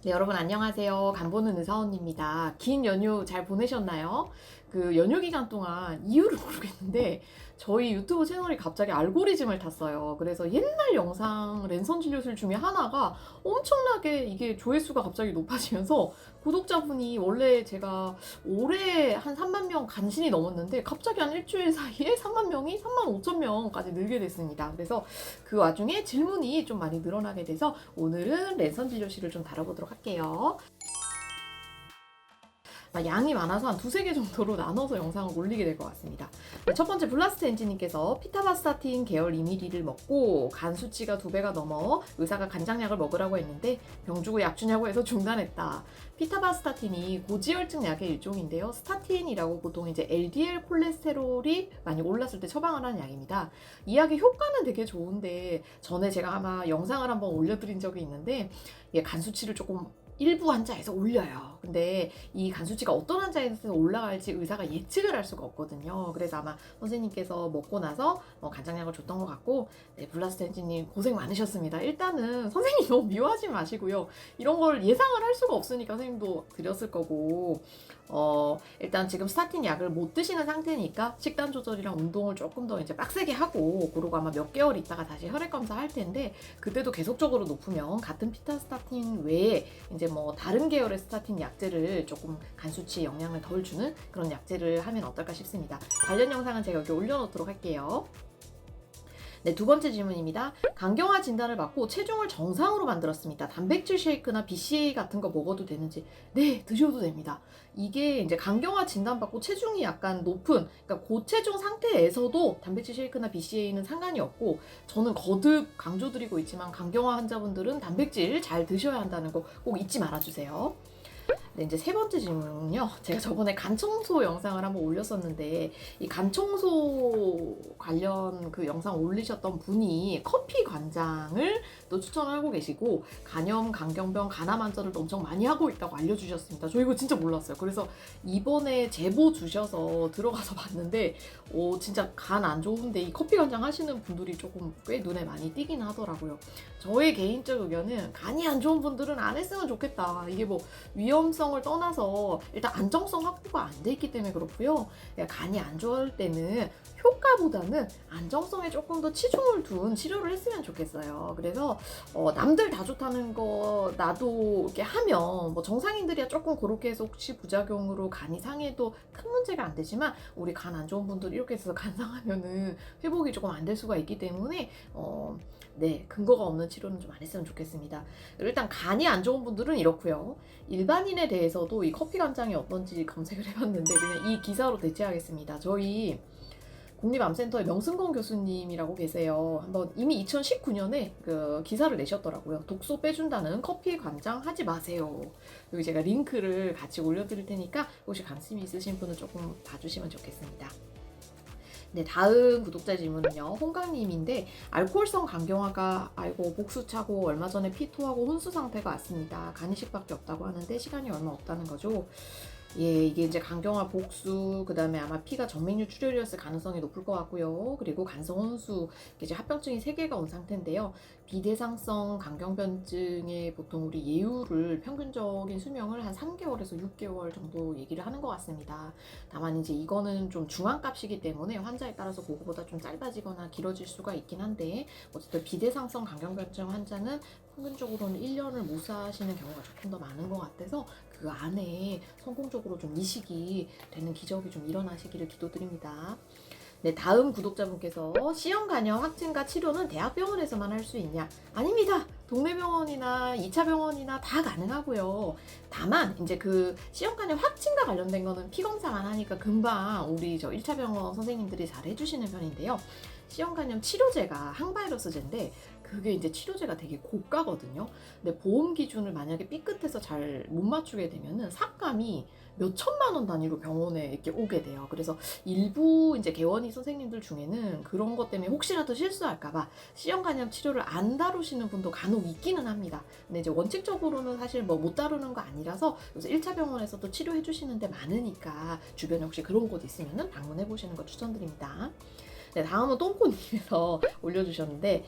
네, 여러분 안녕하세요. 간보는 의사원입니다. 긴 연휴 잘 보내셨나요? 그 연휴 기간 동안 이유를 모르겠는데 저희 유튜브 채널이 갑자기 알고리즘을 탔어요. 그래서 옛날 영상 랜선 진료술 중에 하나가 엄청나게 이게 조회수가 갑자기 높아지면서 구독자분이 원래 제가 올해 한 3만 명 간신히 넘었는데 갑자기 한 일주일 사이에 3만 명이 3만 5천 명까지 늘게 됐습니다. 그래서 그 와중에 질문이 좀 많이 늘어나게 돼서 오늘은 랜선 진료실을 좀 다뤄보도록 할게요. 양이 많아서 한 두세 개 정도로 나눠서 영상을 올리게 될 것 같습니다. 첫 번째 블라스트 엔지님께서 피타바스타틴 계열 2ml를 먹고 간 수치가 2배가 넘어 의사가 간장약을 먹으라고 했는데 병 주고 약 주냐고 해서 중단했다. 피타바스타틴이 고지혈증 약의 일종인데요. 스타틴이라고 보통 이제 LDL 콜레스테롤이 많이 올랐을 때 처방을 하는 약입니다. 이 약의 효과는 되게 좋은데 전에 제가 아마 영상을 한번 올려드린 적이 있는데 간 수치를 조금 일부 환자에서 올려요. 근데 이 간 수치가 어떤 환자에서 올라갈지 의사가 예측을 할 수가 없거든요. 그래서 아마 선생님께서 먹고 나서 간장약을 줬던 것 같고, 네, 블라스트 엔진님 고생 많으셨습니다. 일단은 선생님 너무 미워하지 마시고요. 이런 걸 예상을 할 수가 없으니까 선생님도 드렸을 거고, 일단 지금 스타틴 약을 못 드시는 상태니까 식단 조절이랑 운동을 조금 더 이제 빡세게 하고, 그러고 아마 몇 개월 있다가 다시 혈액 검사 할 텐데, 그때도 계속적으로 높으면 같은 피타스타틴 외에 이제 뭐 다른 계열의 스타틴 약제를 조금 간 수치에 영향을 덜 주는 그런 약제를 하면 어떨까 싶습니다. 관련 영상은 제가 여기 올려놓도록 할게요. 네, 두 번째 질문입니다. 강경화 진단을 받고 체중을 정상으로 만들었습니다. 단백질 쉐이크나 BCA 같은 거 먹어도 되는지? 네, 드셔도 됩니다. 이게 이제 강경화 진단받고 체중이 약간 높은, 그러니까 고체중 상태에서도 단백질 쉐이크나 BCA는 상관이 없고, 저는 거듭 강조드리고 있지만 강경화 환자분들은 단백질 잘 드셔야 한다는 거 꼭 잊지 말아주세요. 네, 이제 세 번째 질문은요. 제가 저번에 간 청소 영상을 한번 올렸었는데 이 간 청소 관련 그 영상 올리셨던 분이 커피 관장을 또 추천하고 계시고 간염, 강경병, 간암 환자를 엄청 많이 하고 있다고 알려주셨습니다. 저 이거 진짜 몰랐어요. 그래서 이번에 제보 주셔서 들어가서 봤는데 진짜 간 안 좋은데 이 커피 관장 하시는 분들이 조금 꽤 눈에 많이 띄긴 하더라고요. 저의 개인적 의견은 간이 안 좋은 분들은 안 했으면 좋겠다. 이게 뭐 위험성을 떠나서 일단 안정성 확보가 안 돼 있기 때문에 그렇고요. 간이 안 좋을 때는 효과보다는 안정성에 조금 더 치중을 둔 치료를 했으면 좋겠어요. 그래서 남들 다 좋다는 거 나도 이렇게 하면 뭐 정상인들이야 조금 그렇게 해서 혹시 부작용으로 간이 상해도 큰 문제가 안 되지만 우리 간 안 좋은 분들 이렇게 해서 간 상하면은 회복이 조금 안 될 수가 있기 때문에 네, 근거가 없는 치료는 좀 안 했으면 좋겠습니다. 일단 간이 안 좋은 분들은 이렇고요. 일반인에 대해서도 이 커피 간장이 어떤지 검색을 해봤는데 그냥 이 기사로 대체하겠습니다. 저희 국립암센터의 명승건 교수님이라고 계세요. 한번 이미 2019년에 그 기사를 내셨더라고요. 독소 빼준다는 커피 간장 하지 마세요. 여기 제가 링크를 같이 올려드릴 테니까 혹시 관심 있으신 분은 조금 봐주시면 좋겠습니다. 네, 다음 구독자 질문은요. 홍강님인데 알코올성 간경화가 아이고 복수 차고 얼마 전에 피토하고 혼수 상태가 왔습니다. 간이식밖에 없다고 하는데 시간이 얼마 없다는 거죠. 예, 이게 이제 간경화 복수, 그 다음에 아마 피가 정맥류 출혈이었을 가능성이 높을 것 같고요. 그리고 간성 혼수, 이제 합병증이 3개가 온 상태인데요. 비대상성 간경변증의 보통 우리 예후를 평균적인 수명을 한 3개월에서 6개월 정도 얘기를 하는 것 같습니다. 다만 이제 이거는 좀 중환값이기 때문에 환자에 따라서 그거보다 좀 짧아지거나 길어질 수가 있긴 한데 어쨌든 비대상성 간경변증 환자는 평균적으로는 1년을 못 사시는 경우가 조금 더 많은 것 같아서 그 안에 성공적으로 좀 이식이 되는 기적이 좀 일어나시기를 기도드립니다. 네, 다음 구독자분께서 C형 간염 확진과 치료는 대학병원에서만 할 수 있냐? 아닙니다. 동네 병원이나 2차 병원이나 다 가능하고요. 다만 이제 그 C형 간염 확진과 관련된 거는 피 검사만 하니까 금방 우리 저 1차 병원 선생님들이 잘 해주시는 편인데요. C형 간염 치료제가 항바이러스제인데 그게 이제 치료제가 되게 고가거든요. 근데 보험 기준을 만약에 삐끗해서 잘 못 맞추게 되면은 삭감이 몇 천만 원 단위로 병원에 이렇게 오게 돼요. 그래서 일부 이제 개원의 선생님들 중에는 그런 것 때문에 혹시라도 실수할까봐 C형 간염 치료를 안 다루시는 분도 간혹 있기는 합니다. 근데 이제 원칙적으로는 사실 뭐 못 다루는 거 아니라서 요새 1차 병원에서도 치료해 주시는 데 많으니까 주변에 혹시 그런 곳 있으면은 방문해 보시는 거 추천드립니다. 네, 다음은 똥꼬님께서 올려주셨는데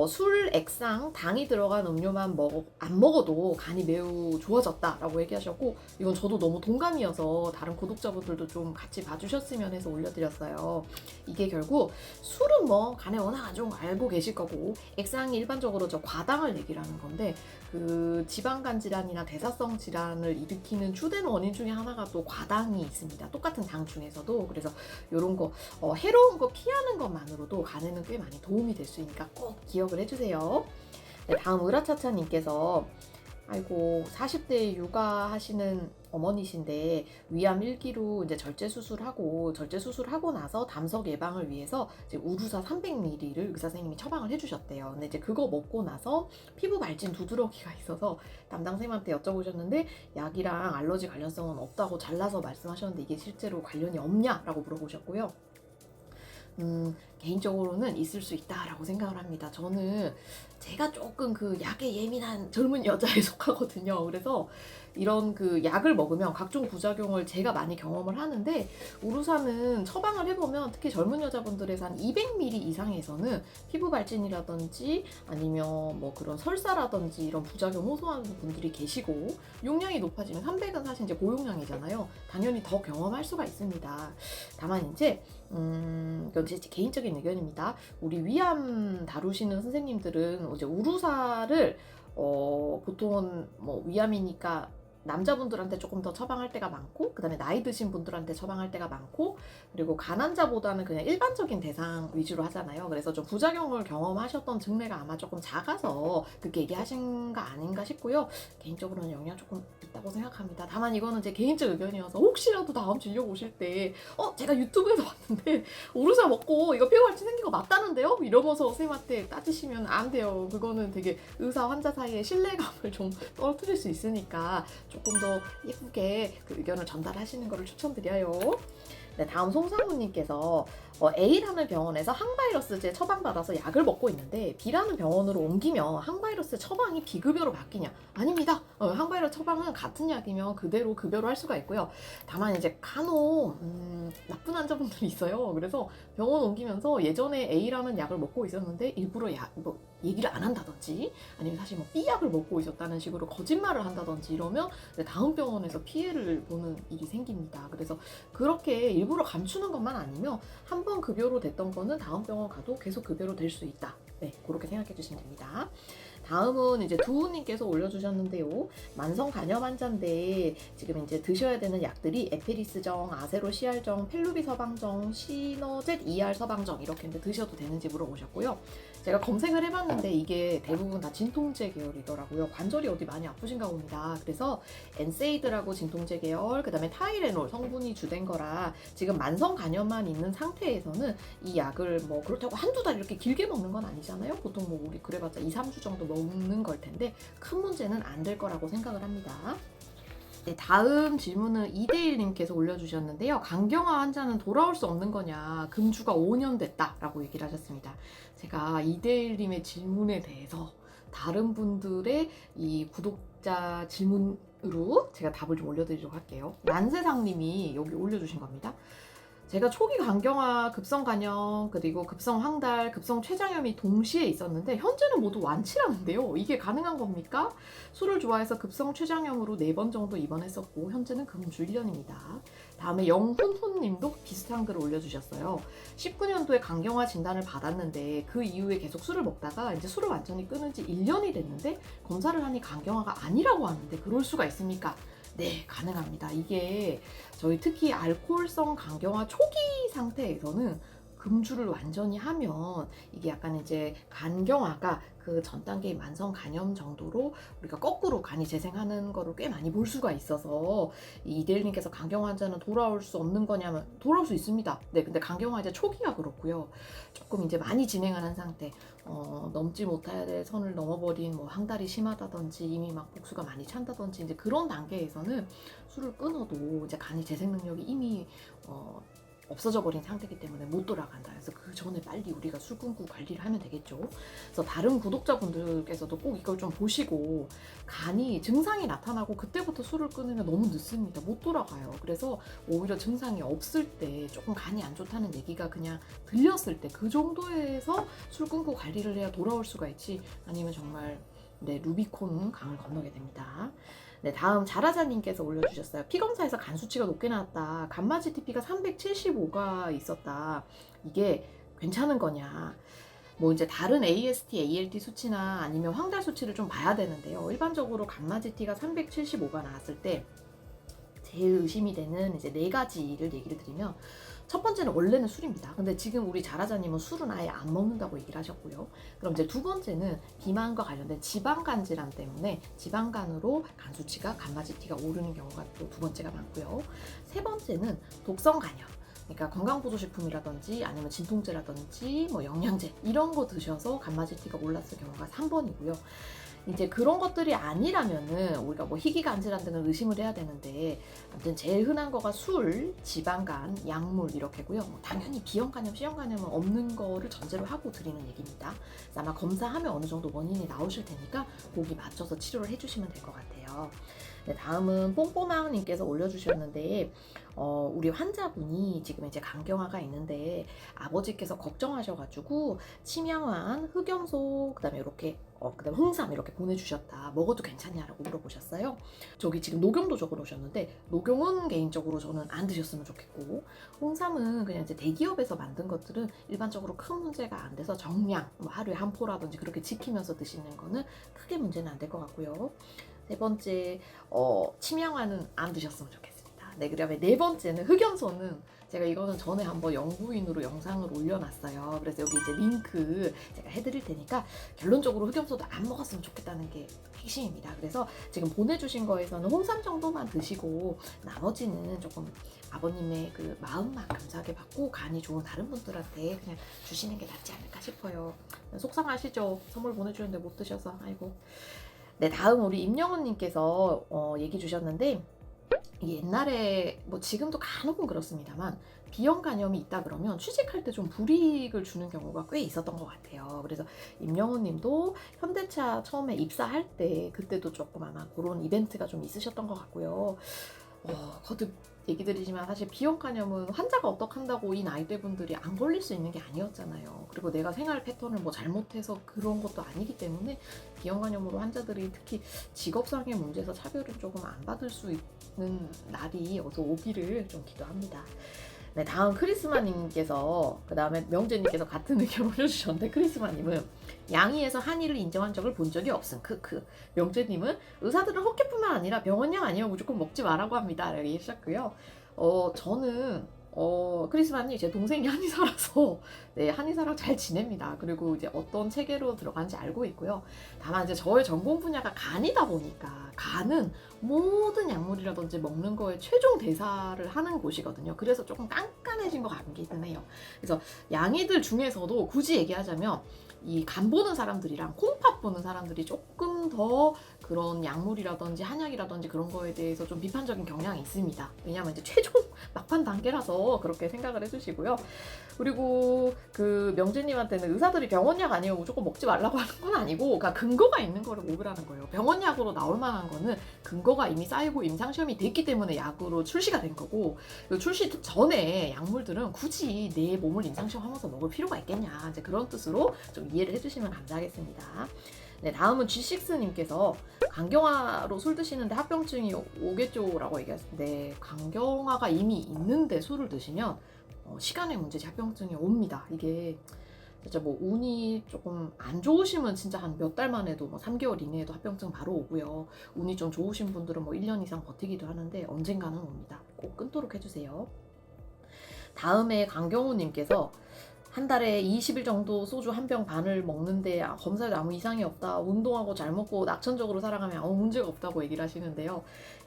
술, 액상, 당이 들어간 음료만 안 먹어도 간이 매우 좋아졌다라고 얘기하셨고 이건 저도 너무 동감이어서 다른 구독자분들도 좀 같이 봐주셨으면 해서 올려드렸어요. 이게 결국 술은 뭐 간에 워낙 안 좋은 거 알고 계실 거고 액상이 일반적으로 저 과당을 얘기를 하는 건데 그 지방간 질환이나 대사성 질환을 일으키는 주된 원인 중에 하나가 또 과당이 있습니다. 똑같은 당 중에서도. 그래서 이런 거 해로운 거 피하는 것만으로도 간에는 꽤 많이 도움이 될 수 있으니까 꼭 기억을 해주세요. 네, 다음 으라차차님께서 아이고 40대에 육아하시는 어머니신데 위암 1기로 이제 절제 수술하고 나서 담석 예방을 위해서 이제 우루사 300ml를 의사 선생님이 처방을 해주셨대요. 근데 이제 그거 먹고 나서 피부 발진 두드러기가 있어서 담당 선생님한테 여쭤보셨는데 약이랑 알러지 관련성은 없다고 잘라서 말씀하셨는데 이게 실제로 관련이 없냐라고 물어보셨고요. 개인적으로는 있을 수 있다라고 생각을 합니다. 저는 제가 조금 그 약에 예민한 젊은 여자에 속하거든요. 그래서 이런 그 약을 먹으면 각종 부작용을 제가 많이 경험을 하는데 우루사는 처방을 해보면 특히 젊은 여자분들에서 한 200ml 이상에서는 피부 발진이라든지 아니면 뭐 그런 설사라든지 이런 부작용 호소하는 분들이 계시고 용량이 높아지면 300은 사실 이제 고용량이잖아요. 당연히 더 경험할 수가 있습니다. 다만 이제 이건 제 개인적인 의견입니다. 우리 위암 다루시는 선생님들은 이제 우루사를 보통은 뭐 위암이니까 남자분들한테 조금 더 처방할 때가 많고, 그 다음에 나이 드신 분들한테 처방할 때가 많고, 그리고 간환자보다는 그냥 일반적인 대상 위주로 하잖아요. 그래서 좀 부작용을 경험하셨던 증례가 아마 조금 작아서 그렇게 얘기하신 거 아닌가 싶고요. 개인적으로는 영향 조금 있다고 생각합니다. 다만 이거는 제 개인적 의견이어서 혹시라도 다음 진료 오실 때 제가 유튜브에서 봤는데 우루사 먹고 이거 피부 발진 생긴 거 맞다는데요? 이러면서 선생님한테 따지시면 안 돼요. 그거는 되게 의사 환자 사이에 신뢰감을 좀 떨어뜨릴 수 있으니까 조금 더 예쁘게 그 의견을 전달하시는 것을 추천드려요. 네, 다음 송상우님께서 A라는 병원에서 항바이러스제 처방받아서 약을 먹고 있는데 B라는 병원으로 옮기면 항바이러스 처방이 비급여로 바뀌냐? 아닙니다. 항바이러스 처방은 같은 약이면 그대로 급여로 할 수가 있고요. 다만 이제 간혹 나쁜 환자분들이 있어요. 그래서 병원 옮기면서 예전에 A라는 약을 먹고 있었는데 일부러 얘기를 안 한다든지 아니면 사실 뭐 B 약을 먹고 있었다는 식으로 거짓말을 한다든지 이러면 다음 병원에서 피해를 보는 일이 생깁니다. 그래서 그렇게 일부러 감추는 것만 아니면 한 번 급여로 됐던 거는 다음 병원 가도 계속 급여로 될 수 있다. 네, 그렇게 생각해 주시면 됩니다. 다음은 이제 두우님께서 올려주셨는데요. 만성 간염 환자인데 지금 이제 드셔야 되는 약들이 에페리스정, 아세로시알정, 펠루비 서방정, 시너젯 ER 서방정 이렇게 드셔도 되는지 물어보셨고요. 제가 검색을 해봤는데 이게 대부분 다 진통제 계열이더라고요. 관절이 어디 많이 아프신가 봅니다. 그래서 엔세이드라고 진통제 계열, 그 다음에 타이레놀 성분이 주된 거라 지금 만성 간염만 있는 상태에서는 이 약을 뭐 그렇다고 한두 달 이렇게 길게 먹는 건 아니잖아요. 보통 뭐 우리 그래봤자 2-3주 정도 먹는 걸 텐데 큰 문제는 안 될 거라고 생각을 합니다. 네, 다음 질문은 이대일님께서 올려주셨는데요. 간경화 환자는 돌아올 수 없는 거냐? 금주가 5년 됐다라고 얘기를 하셨습니다. 제가 이대일님의 질문에 대해서 다른 분들의 이 구독자 질문으로 제가 답을 좀 올려드리도록 할게요. 난세상님이 여기 올려주신 겁니다. 제가 초기 간경화, 급성 간염, 그리고 급성 황달, 급성 췌장염이 동시에 있었는데 현재는 모두 완치라는데요. 이게 가능한 겁니까? 술을 좋아해서 급성 췌장염으로 4번 정도 입원했었고 현재는 금주 1년입니다. 다음에 영훈훈님도 비슷한 글을 올려주셨어요. 19년도에 간경화 진단을 받았는데 그 이후에 계속 술을 먹다가 이제 술을 완전히 끊은 지 1년이 됐는데 검사를 하니 간경화가 아니라고 하는데 그럴 수가 있습니까? 네, 가능합니다. 이게 저희 특히 알코올성 간경화 초기 상태에서는 금주를 완전히 하면 이게 약간 이제 간경화가 그 전 단계의 만성 간염 정도로 우리가 거꾸로 간이 재생하는 거를 꽤 많이 볼 수가 있어서 이대일님께서 간경화 환자는 돌아올 수 없는 거냐면 돌아올 수 있습니다. 네, 근데 간경화 이제 초기가 그렇고요. 조금 이제 많이 진행을 한 상태, 넘지 못해야 될 선을 넘어버린 뭐 황달이 심하다든지 이미 막 복수가 많이 찬다든지 이제 그런 단계에서는 술을 끊어도 이제 간이 재생 능력이 이미 없어져 버린 상태이기 때문에 못 돌아간다. 그래서 그 전에 빨리 우리가 술 끊고 관리를 하면 되겠죠. 그래서 다른 구독자분들께서도 꼭 이걸 좀 보시고, 간이 증상이 나타나고 그때부터 술을 끊으면 너무 늦습니다. 못 돌아가요. 그래서 오히려 증상이 없을 때 조금 간이 안 좋다는 얘기가 그냥 들렸을 때 그 정도에서 술 끊고 관리를 해야 돌아올 수가 있지, 아니면 정말 루비콘 강을 건너게 됩니다. 네, 다음 자라자님께서 올려주셨어요. 피검사에서 간 수치가 높게 나왔다. 간맞이 TP가 375가 있었다. 이게 괜찮은 거냐? 뭐 이제 다른 AST, ALT 수치나 아니면 황달 수치를 좀 봐야 되는데요. 일반적으로 간맞이 T가 375가 나왔을 때 제일 의심이 되는 이제 4가지를 얘기를 드리면, 첫 번째는 원래는 술입니다. 근데 지금 우리 자라자님은 술은 아예 안 먹는다고 얘기를 하셨고요. 그럼 이제 두 번째는 비만과 관련된 지방간 질환 때문에 지방간으로 간 수치가, 간맞이 T가 오르는 경우가 또 두 번째가 많고요. 세 번째는 독성 간염. 그러니까 건강보조식품이라든지 아니면 진통제라든지 뭐 영양제 이런 거 드셔서 간맞이 T가 올랐을 경우가 3번이고요. 이제 그런 것들이 아니라면은 우리가 뭐 희귀간 질환 등을 의심을 해야 되는데, 아무튼 제일 흔한 거가 술, 지방간, 약물 이렇게고요. 뭐 당연히 B형간염, C형간염은 없는 거를 전제로 하고 드리는 얘기입니다. 그래서 아마 검사하면 어느 정도 원인이 나오실 테니까 거기 맞춰서 치료를 해주시면 될 것 같아요. 네, 다음은 뽕뽕망님께서 올려주셨는데, 우리 환자분이 지금 이제 간경화가 있는데 아버지께서 걱정하셔가지고 침양환, 흑염소, 그다음에 이렇게 그다음에 홍삼 이렇게 보내주셨다. 먹어도 괜찮냐라고 물어보셨어요. 저기 지금 녹용도 적어놓으셨는데, 녹용은 개인적으로 저는 안 드셨으면 좋겠고, 홍삼은 그냥 이제 대기업에서 만든 것들은 일반적으로 큰 문제가 안 돼서 정량, 뭐 하루에 한 포라든지 그렇게 지키면서 드시는 거는 크게 문제는 안 될 것 같고요. 세 번째, 침양환은 안 드셨으면 좋겠습니다. 네, 그다음에 네 번째는 흑염소는 제가 이거는 전에 한번 연구인으로 영상을 올려놨어요. 그래서 여기 이제 링크 제가 해드릴 테니까 결론적으로 흑염소도 안 먹었으면 좋겠다는 게 핵심입니다. 그래서 지금 보내주신 거에서는 홍삼 정도만 드시고 나머지는 조금 아버님의 그 마음만 감사하게 받고 간이 좋은 다른 분들한테 그냥 주시는 게 낫지 않을까 싶어요. 속상하시죠? 선물 보내주는데 못 드셔서. 아이고. 네, 다음 우리 임영훈님께서 얘기 주셨는데, 옛날에 뭐 지금도 간혹은 그렇습니다만 B형 간염이 있다 그러면 취직할 때 좀 불이익을 주는 경우가 꽤 있었던 것 같아요. 그래서 임영훈 님도 현대차 처음에 입사할 때 그때도 조금 아마 그런 이벤트가 좀 있으셨던 것 같고요. 거듭 얘기 드리지만 사실 B형 간염은 환자가 어떡한다고 이 나이대 분들이 안 걸릴 수 있는 게 아니었잖아요. 그리고 내가 생활 패턴을 뭐 잘못해서 그런 것도 아니기 때문에 B형 간염으로 환자들이 특히 직업상의 문제에서 차별을 조금 안 받을 수 있는 날이 어서 오기를 좀 기도합니다. 네, 다음 크리스마님께서, 그 다음에 명재님께서 같은 의견 올려주셨는데, 크리스마님은 양의에서 한의를 인정한 적을 본 적이 없음. 크크. 명재님은 의사들은 헛개뿐만 아니라 병원약 아니면 무조건 먹지 말라고 합니다. 라고 얘기하셨고요. 저는 크리스마님 제 동생이 한의사라서 네, 한의사랑 잘 지냅니다. 그리고 이제 어떤 체계로 들어간지 알고 있고요. 다만 이제 저의 전공 분야가 간이다 보니까 간은 모든 약물이라든지 먹는 거에 최종 대사를 하는 곳이거든요. 그래서 조금 깐깐해진 것 같기는 해요. 그래서 양이들 중에서도 굳이 얘기하자면 이 간 보는 사람들이랑 콩팥 보는 사람들이 조금 더 그런 약물이라든지 한약이라든지 그런 거에 대해서 좀 비판적인 경향이 있습니다. 왜냐하면 이제 최종 막판 단계라서 그렇게 생각을 해주시고요. 그리고 그 명재님한테는 의사들이 병원약 아니면 무조건 먹지 말라고 하는 건 아니고, 그러니까 근거가 있는 거를 먹으라는 거예요. 병원약으로 나올 만한 거는 근거가 이미 쌓이고 임상시험이 됐기 때문에 약으로 출시가 된 거고, 출시 전에 약물들은 굳이 내 몸을 임상시험하면서 먹을 필요가 있겠냐, 이제 그런 뜻으로 좀 이해를 해주시면 감사하겠습니다. 네, 다음은 G6님께서 간경화로 술 드시는데 합병증이 오겠죠라고 얘기하셨는데, 간경화가 이미 있는데 술을 드시면 시간의 문제지 합병증이 옵니다. 이게 진짜 뭐 운이 조금 안 좋으시면 진짜 한 몇 달만 해도 뭐 3개월 이내에도 합병증 바로 오고요. 운이 좀 좋으신 분들은 뭐 1년 이상 버티기도 하는데 언젠가는 옵니다. 꼭 끊도록 해주세요. 다음에 강경우님께서 한 달에 20일 정도 소주 한 병 반을 먹는데 검사에도 아무 이상이 없다. 운동하고 잘 먹고 낙천적으로 살아가면 아무 문제가 없다고 얘기를 하시는데요.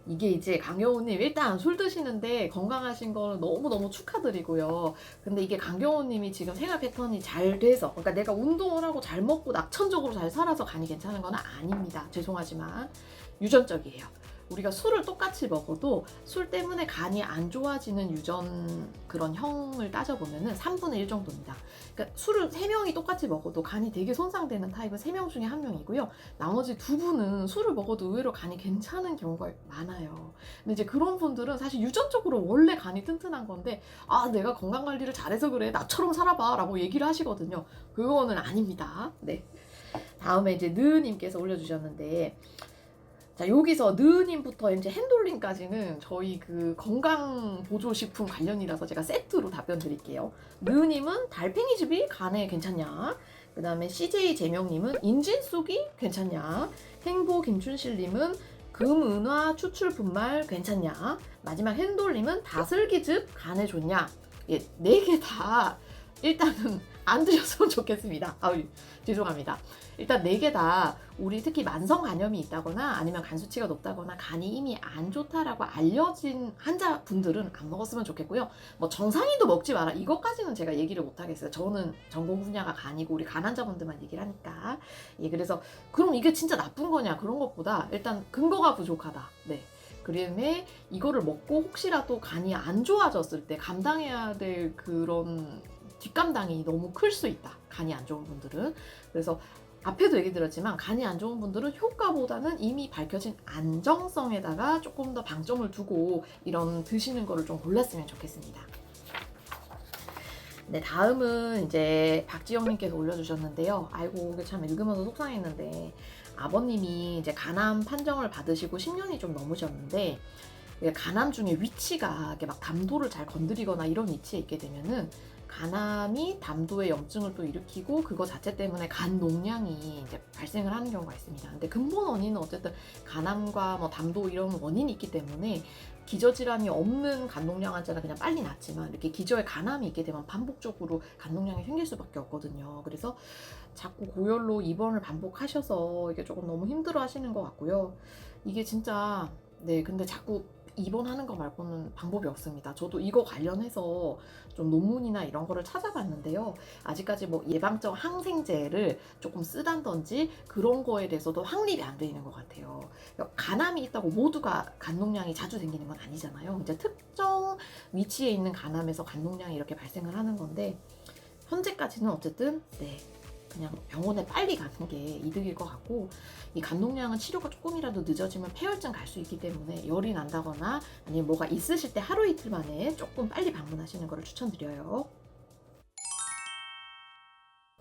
이게 이제 강경호님 일단 술 드시는데 건강하신 거는 너무너무 축하드리고요. 근데 이게 강경호님이 지금 생활 패턴이 잘 돼서, 그러니까 내가 운동을 하고 잘 먹고 낙천적으로 잘 살아서 간이 괜찮은 건 아닙니다. 죄송하지만 유전적이에요. 우리가 술을 똑같이 먹어도 술 때문에 간이 안 좋아지는 유전 그런 형을 따져보면은 3분의 1 정도입니다. 그러니까 술을 3명이 똑같이 먹어도 간이 되게 손상되는 타입은 3명 중에 1명이고요. 나머지 2분은 술을 먹어도 의외로 간이 괜찮은 경우가 많아요. 근데 이제 그런 분들은 사실 유전적으로 원래 간이 튼튼한 건데 아, 내가 건강관리를 잘해서 그래. 나처럼 살아봐. 라고 얘기를 하시거든요. 그거는 아닙니다. 네. 다음에 이제 느님께서 올려주셨는데, 자, 여기서 느님부터 이제 핸돌링까지는 저희 그 건강보조식품 관련이라서 제가 세트로 답변 드릴게요. 느님은 달팽이즙이 간에 괜찮냐? 그 다음에 CJ 제명님은 인진쑥이 괜찮냐? 행보 김춘실님은 금은화 추출 분말 괜찮냐? 마지막 핸돌님은 다슬기즙 간에 좋냐? 예, 4개 다 일단은 안 드셨으면 좋겠습니다. 아유, 죄송합니다. 일단 4개 다 우리 특히 만성 간염이 있다거나 아니면 간 수치가 높다거나 간이 이미 안 좋다라고 알려진 환자분들은 안 먹었으면 좋겠고요. 뭐 정상인도 먹지 마라 이것까지는 제가 얘기를 못 하겠어요. 저는 전공 분야가 간이고 우리 간 환자분들만 얘기를 하니까. 예, 그래서 그럼 이게 진짜 나쁜 거냐 그런 것보다 일단 근거가 부족하다. 네. 그다음에 이거를 먹고 혹시라도 간이 안 좋아졌을 때 감당해야 될 그런 뒷감당이 너무 클 수 있다. 간이 안 좋은 분들은. 그래서 앞에도 얘기 드렸지만 간이 안 좋은 분들은 효과보다는 이미 밝혀진 안정성에다가 조금 더 방점을 두고 이런 드시는 거를 좀 골랐으면 좋겠습니다. 네, 다음은 이제 박지영님께서 올려주셨는데요. 아이고, 이게 참 읽으면서 속상했는데 아버님이 이제 간암 판정을 받으시고 10년이 좀 넘으셨는데 간암 중에 위치가 이렇게 막 담도를 잘 건드리거나 이런 위치에 있게 되면은 간암이 담도에 염증을 또 일으키고 그거 자체 때문에 간 농량이 이제 발생을 하는 경우가 있습니다. 근데 근본 원인은 어쨌든 간암과 뭐 담도 이런 원인이 있기 때문에 기저질환이 없는 간 농량 환자는 그냥 빨리 낫지만 이렇게 기저에 간암이 있게 되면 반복적으로 간 농량이 생길 수밖에 없거든요. 그래서 자꾸 고열로 입원을 반복하셔서 이게 조금 너무 힘들어 하시는 것 같고요. 이게 진짜 네, 근데 자꾸 입원하는 거 말고는 방법이 없습니다. 저도 이거 관련해서 좀 논문이나 이런 거를 찾아봤는데요. 아직까지 뭐 예방적 항생제를 조금 쓰단든지 그런 거에 대해서도 확립이 안 돼 있는 것 같아요. 간암이 있다고 모두가 간농량이 자주 생기는 건 아니잖아요. 이제 특정 위치에 있는 간암에서 간농량이 이렇게 발생을 하는 건데 현재까지는 어쨌든 네. 그냥 병원에 빨리 가는 게 이득일 것 같고 이 간농량은 치료가 조금이라도 늦어지면 폐혈증 갈 수 있기 때문에 열이 난다거나 아니면 뭐가 있으실 때 하루 이틀 만에 조금 빨리 방문하시는 것을 추천드려요.